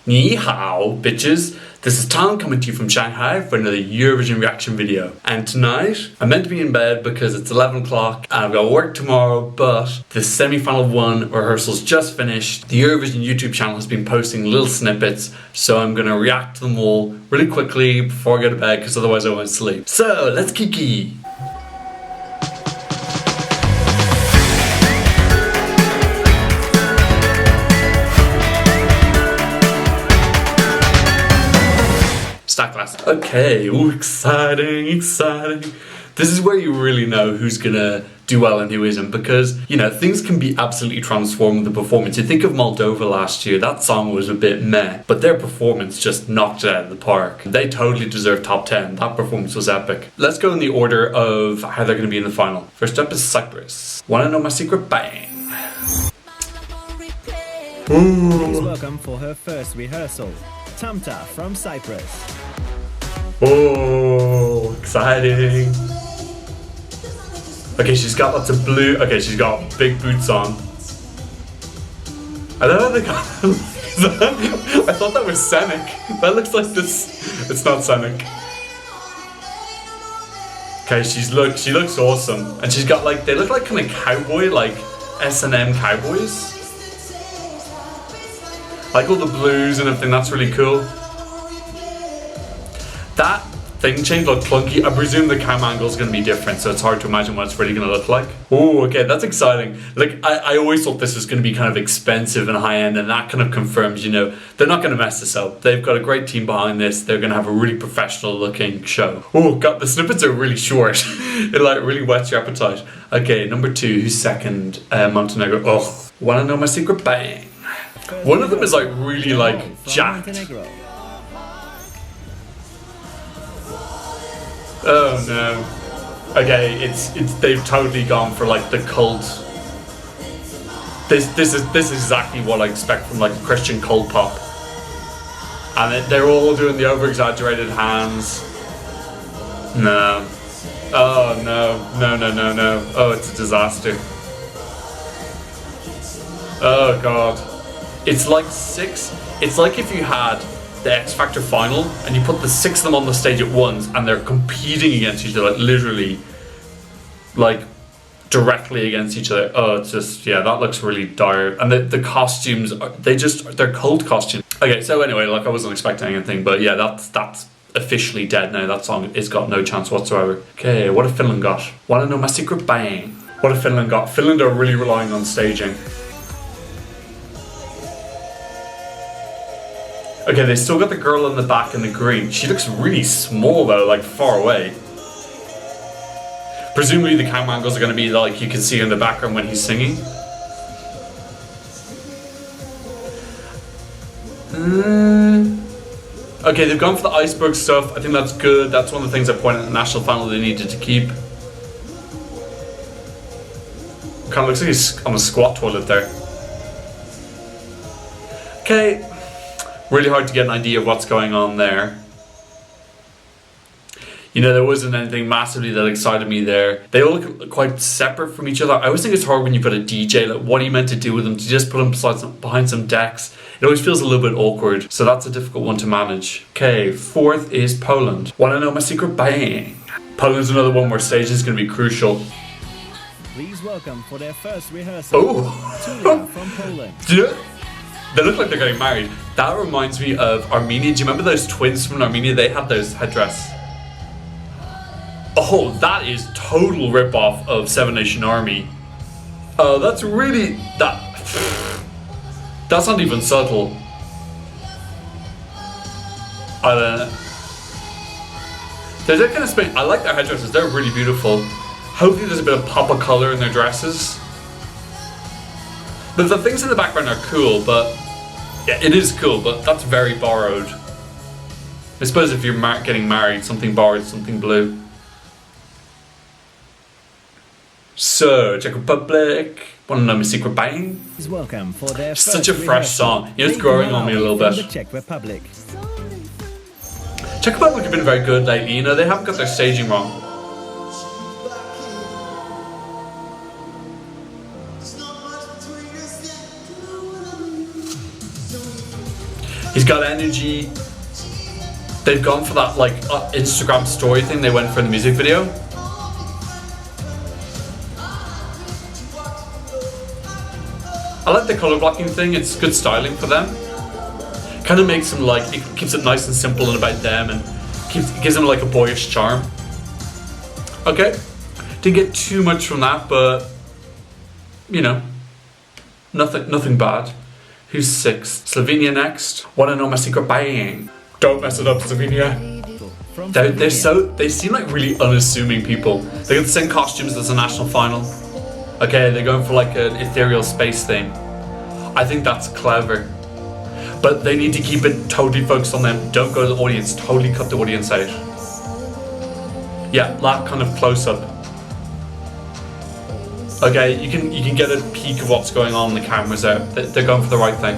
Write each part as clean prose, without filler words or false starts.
Ni hao, bitches. This is Tom coming to you from Shanghai for another Eurovision reaction video. And tonight, I'm meant to be in bed because it's 11 o'clock and I've got work tomorrow, but the semi-final 1 rehearsals just finished. The Eurovision YouTube channel has been posting little snippets, so I'm gonna react to them all really quickly before I go to bed because otherwise I won't sleep. So, let's kiki! Stack glass. Okay, ooh, exciting, exciting. This is where you really know who's gonna do well and who isn't, because, you know, things can be absolutely transformed with the performance. You think of Moldova last year, that song was a bit meh, but their performance just knocked it out of the park. They totally deserve top 10. That performance was epic. Let's go in the order of how they're gonna be in the final. First up is Cyprus. Wanna know my secret? Bang. Please welcome for her first rehearsal, Tamta from Cyprus. Oh, exciting. Okay, she's got lots of blue. Okay, she's got big boots on. I don't know they got. I thought that was Scenic. That looks like this. It's not Scenic. Okay, she looks awesome. And she's got like, they look like kind of cowboy, like S&M cowboys. Like all the blues and everything, that's really cool. That thing change looked clunky. I presume the cam angle is going to be different, so it's hard to imagine what it's really going to look like. Oh, okay, that's exciting. Like, I always thought this was going to be kind of expensive and high-end, and that kind of confirms, you know, they're not going to mess this up. They've got a great team behind this. They're going to have a really professional-looking show. Oh, God, the snippets are really short. It, like, really whets your appetite. Okay, number 2, who's second? Montenegro. Oh, wanna know my secret? Bang. One of them is, like, really, like, jacked. Montenegro. Oh no. Okay, it's they've totally gone for like the cult. This is exactly what I expect from like Christian cult pop. And they're all doing the over exaggerated hands. No. Oh no. Oh, it's a disaster. Oh god. It's like if you had the X Factor final and you put the 6 of them on the stage at once and they're competing against each other, like literally, like directly against each other. Oh, it's just, yeah, that looks really dire. And the costumes, they're cult costumes. Okay, so anyway, like I wasn't expecting anything, but yeah, that's officially dead now. That song has got no chance whatsoever. Okay, what have Finland got? Wanna know my secret? Bang. What have Finland got? Finland are really relying on staging. Okay, they still got the girl in the back in the green. She looks really small though, like far away. Presumably the camera angles are going to be like you can see in the background when he's singing. Okay, they've gone for the iceberg stuff. I think that's good. That's one of the things I pointed at the national final they needed to keep. Kind of looks like he's on a squat toilet there. Okay. Really hard to get an idea of what's going on there. You know, there wasn't anything massively that excited me there. They all look quite separate from each other. I always think it's hard when you put a DJ, like what are you meant to do with them? To just put them behind some decks? It always feels a little bit awkward, so that's a difficult one to manage. Okay, 4th is Poland. Wanna know my secret? Bang! Poland's another one where staging is going to be crucial. Please welcome for their first rehearsal, Oh! from Poland. Yeah. They look like they're getting married. That reminds me of Armenia. Do you remember those twins from Armenia? They had those headdress. Oh, that is total rip-off of Seven Nation Army. Oh, that's really... That's not even subtle. I don't know. They're that kind of space. I like their headdresses. They're really beautiful. Hopefully there's a bit of pop of colour in their dresses. But the things in the background are cool, but yeah, it is cool, but that's very borrowed. I suppose if you're getting married, something borrowed, something blue. So, Czech Republic, wanna know my secret? Bang? Please welcome for their Such a fresh song. You know, it's growing on me a little bit. The Czech Republic. Czech Republic have been very good lately, you know, they haven't got their staging wrong. He's got energy. They've gone for that like Instagram story thing they went for in the music video. I like the colour blocking thing, it's good styling for them. Kind of makes them like, it keeps it nice and simple and about them, and gives them like a boyish charm. Okay, didn't get too much from that, but you know, nothing bad. Who's sixth? Slovenia next. Wanna know my secret bang? Don't mess it up, Slovenia. They seem like really unassuming people. They got the same costumes as the national final. Okay, they're going for like an ethereal space thing. I think that's clever. But they need to keep it totally focused on them. Don't go to the audience, totally cut the audience out. Yeah, that kind of close up. Okay, you can get a peek of what's going on, the camera's out. They're going for the right thing.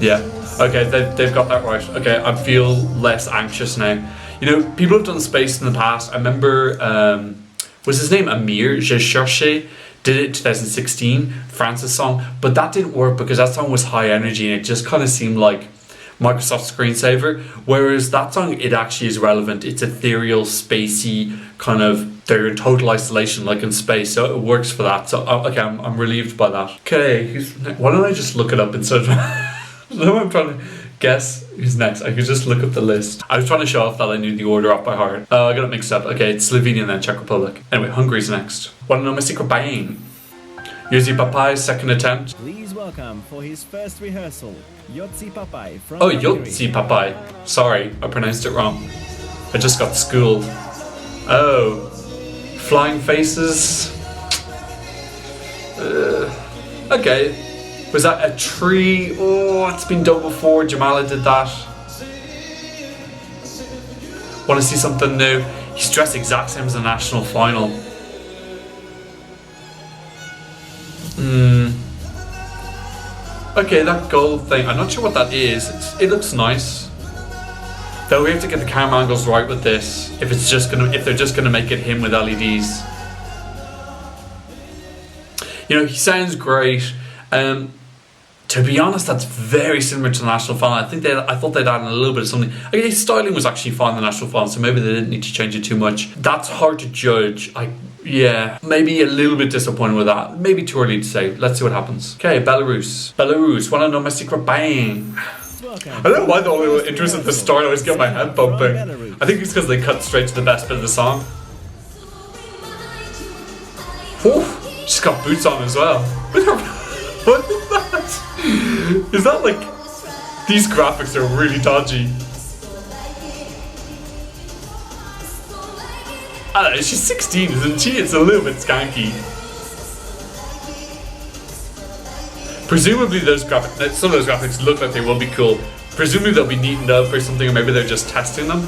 Yeah, okay, they've got that right. Okay, I feel less anxious now. You know, people have done space in the past. I remember, was his name Amir? Je Cherche did it in 2016, France's song, but that didn't work because that song was high energy and it just kind of seemed like Microsoft screensaver, whereas that song, it actually is relevant. It's ethereal, spacey, kind of, they're in total isolation like in space, so it works for that. So okay, I'm relieved by that. Okay, why don't I just look it up instead of I'm trying to guess who's next. I could just look up the list. I was trying to show off that I knew the order up by heart. I got it mixed up. Okay, it's Slovenia and then Czech Republic. Anyway, Hungary's next. Wanna know my secret bang? Yuzi Papai's second attempt. Please welcome for his first rehearsal, Yotzi Papai from Oh, Hungary. Yotzi Papai. Sorry, I pronounced it wrong. I just got schooled. Oh, flying faces. Okay. Was that a tree? Oh, it's been done before. Jamala did that. Want to see something new? He's dressed exact same as the national final. Okay, that gold thing. I'm not sure what that is. It looks nice. Though we have to get the camera angles right with this. If they're just gonna make it him with LEDs. You know, he sounds great. To be honest, that's very similar to the national final. I thought they'd add in a little bit of something. Okay, his styling was actually fine in the national final, so maybe they didn't need to change it too much. That's hard to judge. Yeah, maybe a little bit disappointed with that. Maybe too early to say. Let's see what happens. Okay, Belarus. Belarus, wanna know my secret bang? I don't know why the only interest at the start I always get my head bumping. I think it's because they cut straight to the best bit of the song. Whew, she's got boots on as well. What is that? Is that like... These graphics are really dodgy. I don't know, she's 16, isn't she? It's a little bit skanky. Presumably those graphics, some of those graphics look like they will be cool. Presumably they'll be neatened up or something, or maybe they're just testing them.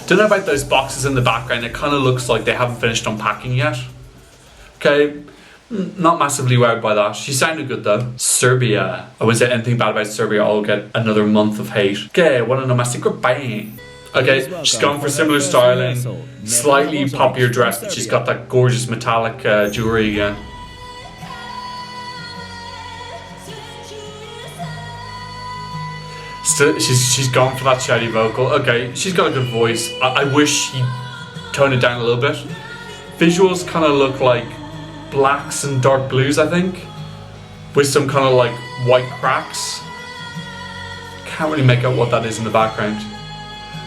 Don't know about those boxes in the background. It kind of looks like they haven't finished unpacking yet. Okay, not massively wowed by that. She sounded good though. Serbia. I wouldn't say anything bad about Serbia. I'll get another month of hate. Okay, wanna know my secret bang? Okay, she's gone for similar styling, slightly poppier dress, but she's got that gorgeous metallic jewelry again. Still, she's gone for that shouty vocal. Okay, she's got a good voice. I wish he toned it down a little bit. Visuals kind of look like blacks and dark blues, I think, with some kind of like white cracks. Can't really make out what that is in the background.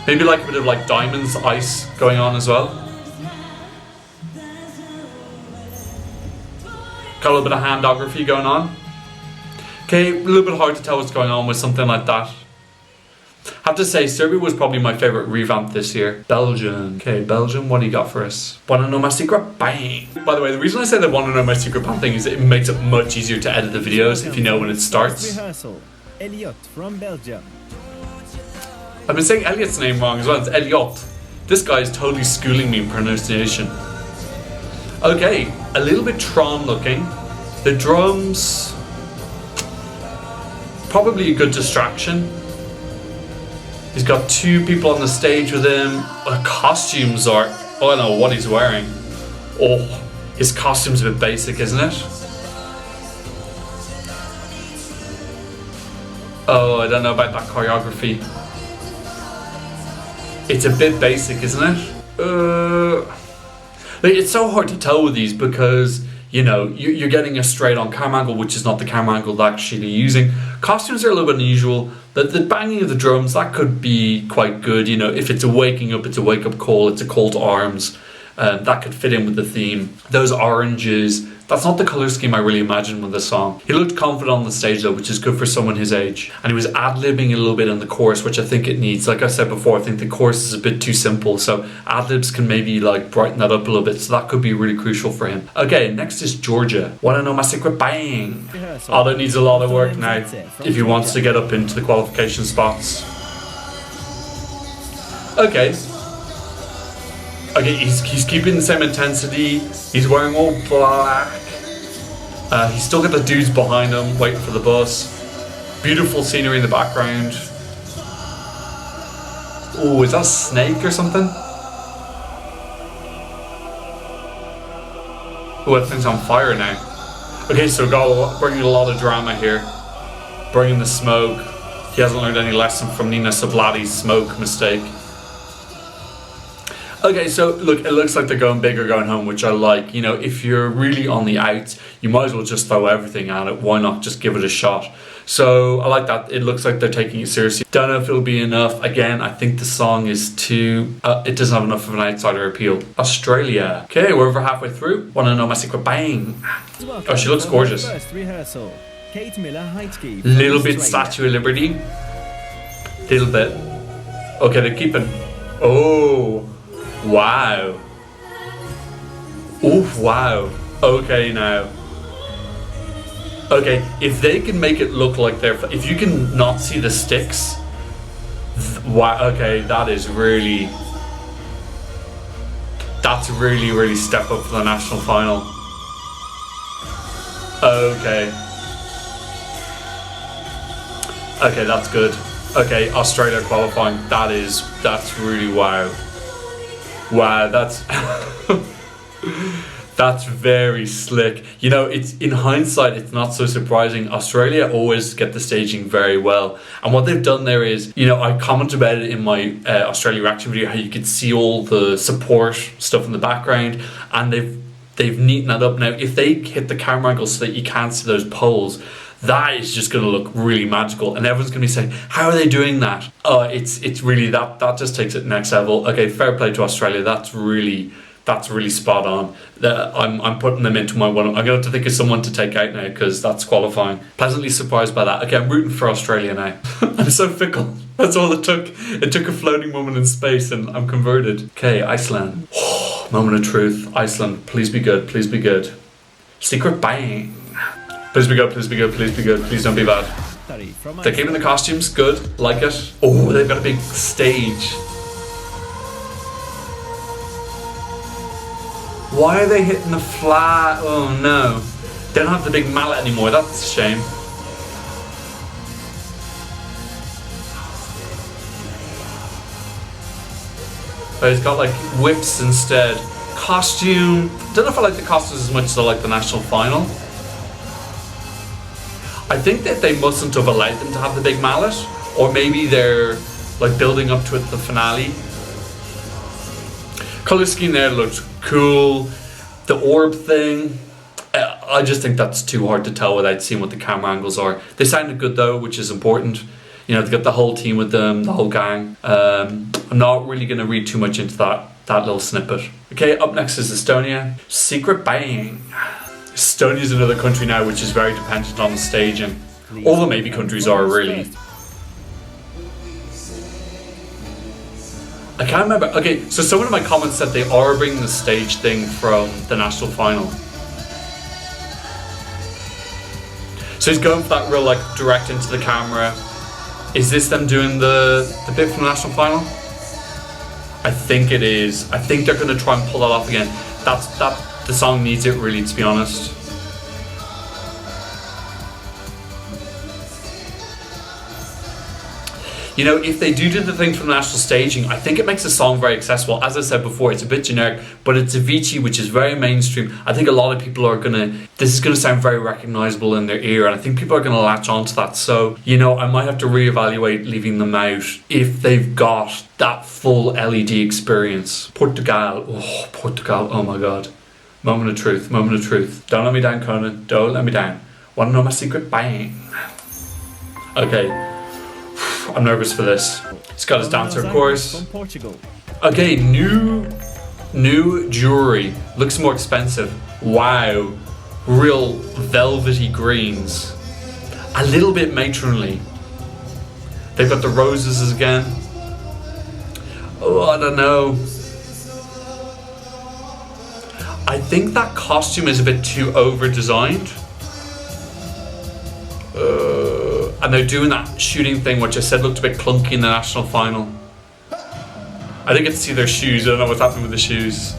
Maybe like a bit of like diamonds, ice going on as well. Got a little bit of handography going on. Okay, a little bit hard to tell what's going on with something like that. Have to say, Serbia was probably my favourite revamp this year. Belgium. Okay, Belgium, what do you got for us? Wanna know my secret? Bang! By the way, the reason I say the wanna know my secret bang thing is it makes it much easier to edit the videos if you know when it starts. Rehearsal, Elliot from Belgium. I've been saying Elliot's name wrong as well. It's Elliot. This guy is totally schooling me in pronunciation. Okay, a little bit Tron looking. The drums... probably a good distraction. He's got 2 people on the stage with him. Costumes are, I don't know what he's wearing. Oh, his costume's a bit basic, isn't it? Oh, I don't know about that choreography. It's a bit basic, isn't it? It's so hard to tell with these because, you know, you're getting a straight on camera angle, which is not the camera angle they're actually using. Costumes are a little bit unusual. The banging of the drums, that could be quite good. You know, if it's a waking up, it's a wake up call, it's a call to arms. That could fit in with the theme. Those oranges, that's not the colour scheme I really imagined with the song. He looked confident on the stage though, which is good for someone his age. And he was ad-libbing a little bit in the chorus, which I think it needs. Like I said before, I think the chorus is a bit too simple, so ad-libs can maybe like brighten that up a little bit, so that could be really crucial for him. Okay, next is Georgia. Wanna know my secret? Bang! Oh, that needs a lot of work now if he wants to get up into the qualification spots. Okay. Okay, he's keeping the same intensity. He's wearing all black. He's still got the dudes behind him waiting for the bus. Beautiful scenery in the background. Oh, is that a snake or something? Oh, that thing's on fire now. Okay, so bringing a lot of drama here. Bringing the smoke. He hasn't learned any lesson from Nina Soblati's smoke mistake. Okay, so look, it looks like they're going big or going home, which I like. You know, if you're really on the outs, you might as well just throw everything at it. Why not just give it a shot? So I like that. It looks like they're taking it seriously. Don't know if it'll be enough. Again, I think the song is too... it doesn't have enough of an outsider appeal. Australia. Okay, we're over halfway through. Wanna know my secret? Bang! Oh, she looks gorgeous. Little bit Statue of Liberty. Little bit. Okay, they're keeping... Oh... Wow. Oof, wow. Okay, now. Okay, if they can make it look like they're... If you can not see the sticks... Wow, okay, that is really... That's really, really step up for the national final. Okay. Okay, that's good. Okay, Australia qualifying. That's really wow. Wow, that's that's very slick. You know, it's in hindsight, it's not so surprising. Australia always get the staging very well, and what they've done there is, you know, I commented about it in my Australia reaction video, how you could see all the support stuff in the background, and they've neatened that up. Now, if they hit the camera angle so that you can't see those poles, that is just going to look really magical, and everyone's going to be saying, how are they doing that? Oh, it's really, that just takes it next level. Okay, fair play to Australia. That's really spot on. I'm putting them into my one. I'm going to have to think of someone to take out now because that's qualifying. Pleasantly surprised by that. Okay, I'm rooting for Australia now. I'm so fickle. That's all it took. It took a floating moment in space and I'm converted. Okay, Iceland. Moment of truth. Iceland, please be good. Please be good. Secret? Bang. Please be good, please be good, please be good, please don't be bad. They're keeping the costumes, good, like it. Oh, they've got a big stage. Why are they hitting the flat? Oh no. They don't have the big mallet anymore, that's a shame. Oh, he's got like whips instead. Costume. Don't know if I like the costumes as much as I like the national final. I think that they mustn't have allowed them to have the big mallet, or maybe they're like building up to it, the finale. Colour scheme there looks cool. The orb thing, I just think that's too hard to tell without seeing what the camera angles are. They sounded good though, which is important. You know, they got the whole team with them, the whole gang. I'm not really going to read too much into that little snippet. Okay, up next is Estonia. Secret? Bang. Estonia is another country now which is very dependent on the staging. All the maybe countries are really. I can't remember. Okay, so someone in my comments said they are bringing the stage thing from the national final. So he's going for that real like direct into the camera. Is this them doing the bit from the national final? I think it is. I think they're going to try and pull that off again. The song needs it really, to be honest. You know, if they do the thing from national staging, I think it makes the song very accessible. As I said before, it's a bit generic, but it's Avicii, which is very mainstream. I think a lot of people are this is gonna sound very recognizable in their ear, and I think people are gonna latch onto that. So, you know, I might have to reevaluate leaving them out if they've got that full LED experience. Portugal, oh my God. Moment of truth, moment of truth. Don't let me down, Conan, don't let me down. Wanna know my secret? Bang. Okay, I'm nervous for this. He's got his dancer, of course. From Portugal. Okay, new jewelry. Looks more expensive. Wow, real velvety greens. A little bit matronly. They've got the roses again. Oh, I don't know. I think that costume is a bit too over-designed. And they're doing that shooting thing, which I said looked a bit clunky in the national final. I didn't get to see their shoes. I don't know what's happening with the shoes.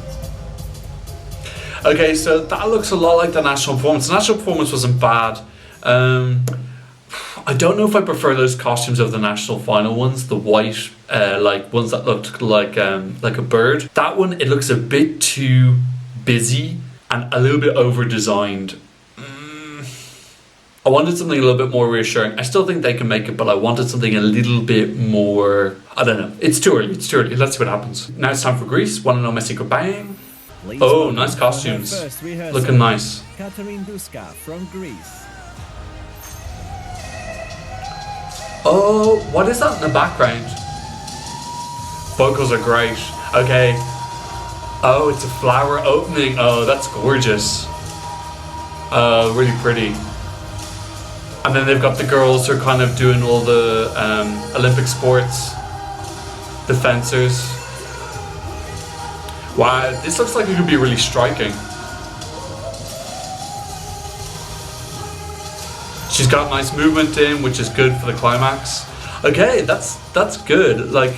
Okay, so that looks a lot like the national performance. The national performance wasn't bad. I don't know if I prefer those costumes of the national final ones, the white, like ones that looked like a bird. That one, it looks a bit too busy and a little bit over-designed. I wanted something a little bit more reassuring. I still think they can make it, but I wanted something a little bit more, I don't know. It's too early, it's too early. Let's see what happens. Now it's time for Greece. Wanna know my secret? Bang. Oh, nice costumes. Looking nice. Catherine Duska from Greece. Oh, what is that in the background? Vocals are great. Okay. Oh, it's a flower opening. Oh, that's gorgeous. Really pretty. And then they've got the girls who are kind of doing all the Olympic sports. The fencers. Wow, this looks like it could be really striking. She's got nice movement in, which is good for the climax. Okay, that's good. Like,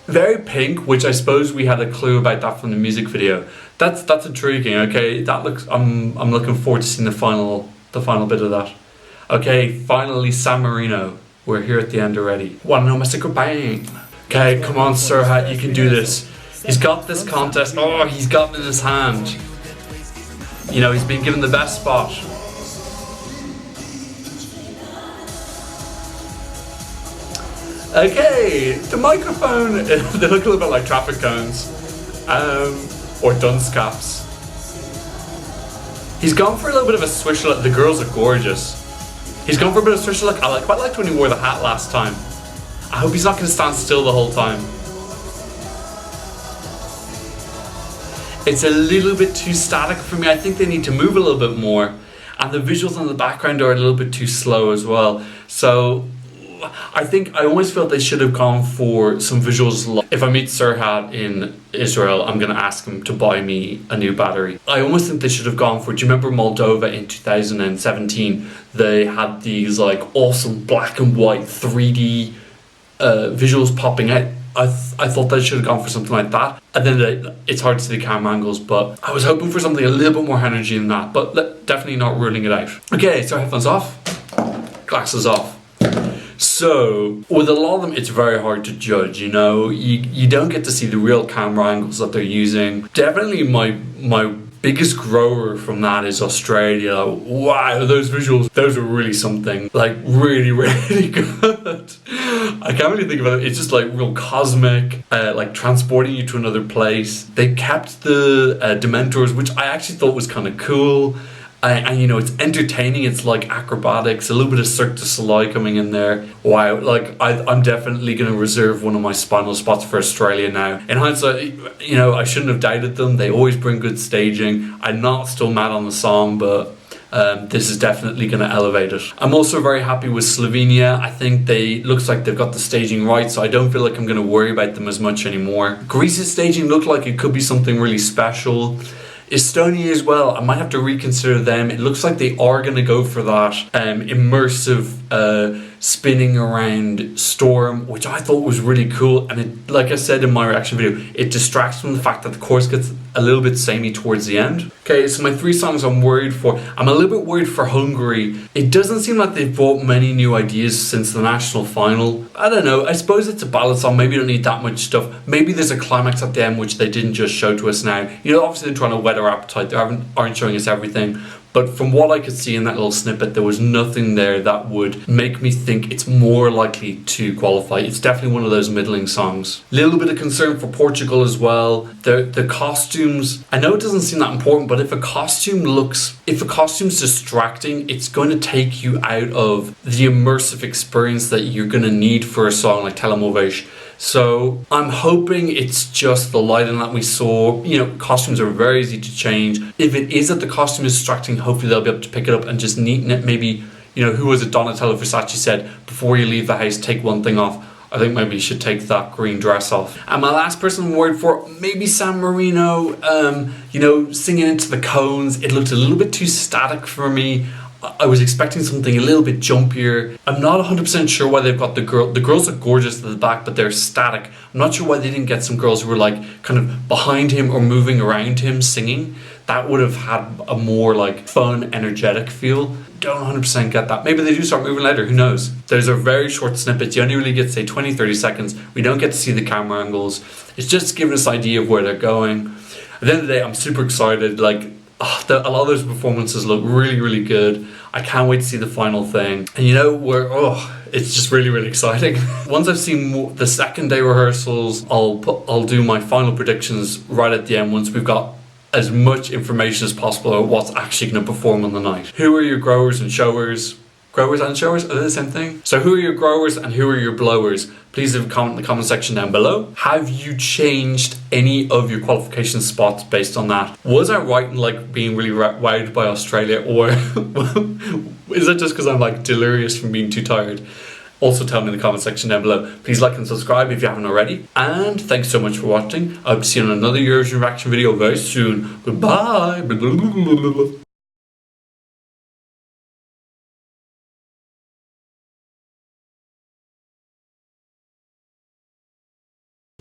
very pink, which I suppose we had a clue about that from the music video. That's intriguing. Okay, that looks. I'm looking forward to seeing the final bit of that. Okay, finally San Marino. We're here at the end already. Wanna know my secret? Bang. Okay, come on, Serhat, you can do this. He's got this contest. Oh, he's got it in his hand. You know, he's been given the best spot. Okay, the microphone, they look a little bit like traffic cones, or dunce caps. He's gone for a little bit of a swish look. The girls are gorgeous. He's gone for a bit of a swish look. I quite liked when he wore the hat last time. I hope he's not going to stand still the whole time. It's a little bit too static for me. I think they need to move a little bit more. And the visuals in the background are a little bit too slow as well. So I think I always felt they should have gone for some visuals. If I meet Serhat in Israel, I'm going to ask him to buy me a new battery. I almost think they should have gone for, do you remember Moldova in 2017? They had these like awesome black and white 3D visuals popping out. I thought they should have gone for something like that. And then it's hard to see the camera angles, but I was hoping for something a little bit more energy than that, but definitely not ruling it out. Okay, so headphones off, glasses off. So, with a lot of them, it's very hard to judge, you know? You don't get to see the real camera angles that they're using. Definitely my biggest grower from that is Australia. Wow, those visuals, those are really something. Like, really, really good. I can't really think about it. It's just like real cosmic, like transporting you to another place. They kept the Dementors, which I actually thought was kind of cool. And you know, it's entertaining, it's like acrobatics, a little bit of Cirque du Soleil coming in there. Wow, like I'm definitely going to reserve one of my spinal spots for Australia now. In hindsight, you know, I shouldn't have doubted them. They always bring good staging. I'm not still mad on the song, but this is definitely going to elevate it. I'm also very happy with Slovenia. I think looks like they've got the staging right, so I don't feel like I'm going to worry about them as much anymore. Greece's staging looked like it could be something really special. Estonia as well, I might have to reconsider them. It looks like they are going to go for that immersive spinning around Storm, which I thought was really cool. And it, like I said in my reaction video, it distracts from the fact that the chorus gets a little bit samey towards the end. Okay, so my 3 songs I'm worried for. I'm a little bit worried for Hungary. It doesn't seem like they've brought many new ideas since the national final. I don't know, I suppose it's a ballad song, maybe you don't need that much stuff. Maybe there's a climax at the end which they didn't just show to us now. You know, obviously they're trying to whet our appetite, they aren't showing us everything. But from what I could see in that little snippet, there was nothing there that would make me think it's more likely to qualify. It's definitely one of those middling songs. Little bit of concern for Portugal as well. The costumes, I know it doesn't seem that important, but if a costume's distracting, it's going to take you out of the immersive experience that you're going to need for a song like Telemoveš. So I'm hoping it's just the lighting that we saw. You know, costumes are very easy to change. If it is that the costume is distracting, hopefully they'll be able to pick it up and just neaten it. Maybe, you know, who was it? Donatello Versace said, before you leave the house, take one thing off. I think maybe you should take that green dress off. And my last person I'm worried for, maybe San Marino, you know, singing into the cones. It looked a little bit too static for me. I was expecting something a little bit jumpier. I'm not 100% sure why they've got the girls are gorgeous at the back, but they're static. I'm not sure why they didn't get some girls who were like kind of behind him or moving around him singing. That would have had a more like fun, energetic feel. Don't 100% get that. Maybe they do start moving later, who knows? There's a very short snippet. You only really get to say 20-30 seconds. We don't get to see the camera angles. It's just giving us an idea of where they're going. At the end of the day, I'm super excited. Like, a lot of those performances look really, really good. I can't wait to see the final thing. And you know, it's just really, really exciting. Once I've seen the second day rehearsals, I'll do my final predictions right at the end once we've got as much information as possible about what's actually going to perform on the night. Who are your growers and showers? Growers and showers, are they the same thing? So who are your growers and who are your blowers? Please leave a comment in the comment section down below. Have you changed any of your qualification spots based on that? Was I right in like being really wowed by Australia, or is that just because I'm like delirious from being too tired? Also tell me in the comment section down below. Please like and subscribe if you haven't already. And thanks so much for watching. I hope to see you on another Eurovision reaction video very soon. Goodbye.